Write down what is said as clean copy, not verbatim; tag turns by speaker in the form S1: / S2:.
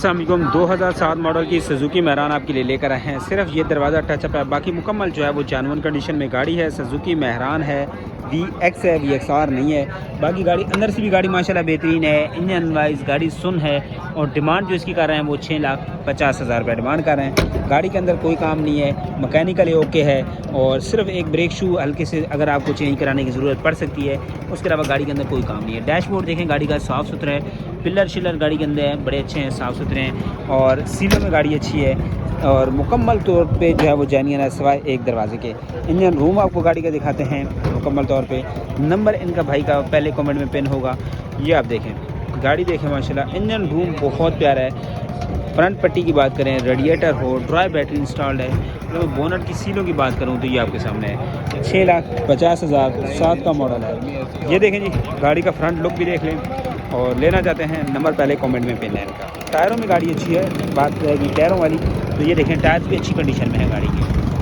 S1: अस्सलामुअलैकुम 2007 मॉडल की सुजुकी मेहरान आपके लिए लेकर आए हैं। सिर्फ ये दरवाज़ा टचअप है, बाकी मुकम्मल जो है वो जेन्युइन कंडीशन में गाड़ी है। सुजुकी मेहरान है, VX है, VXR नहीं है। बाकी गाड़ी अंदर से भी गाड़ी माशाल्लाह बेहतरीन है। इंजन वाइज गाड़ी सुन है और डिमांड जो इसकी कर रहे हैं वो 6,50,000 रुपये डिमांड कर रहे हैं। गाड़ी के अंदर कोई काम नहीं है, मैकेनिकली ओके है और सिर्फ एक ब्रेक शू हल्के से अगर आपको चेंज कराने की ज़रूरत पड़ सकती है, उसके अलावा गाड़ी के अंदर कोई काम नहीं है। डैशबोर्ड देखें गाड़ी का साफ़ सुथरा है, पिलर शिलर गाड़ी के अंदर हैं, बड़े अच्छे हैं, साफ़ सुथरे हैं और सीलों में गाड़ी अच्छी है और मुकम्मल तौर पे जो है वो जेन्युइन है सिवाय एक दरवाजे के। इंजन रूम आपको गाड़ी का दिखाते हैं मुकम्मल तौर पे। नंबर इनका भाई का पहले कमेंट में पिन होगा, ये आप देखें। गाड़ी देखें माशाल्लाह, इंजन रूम बहुत प्यारा है। फ्रंट पट्टी की बात करें, रेडिएटर हो, ड्राई बैटरी इंस्टॉल्ड है। अगर मैं बोनट की सीलों की बात करूं तो ये आपके सामने है। 6,50,000 7 का मॉडल है। ये देखें जी, गाड़ी का फ्रंट लुक भी देख लें और लेना चाहते हैं नंबर पहले कमेंट में पिन है इनका। टायरों में गाड़ी अच्छी है, बात रहेगी टायरों वाली तो ये देखें टायर भी अच्छी कंडीशन में है गाड़ी की।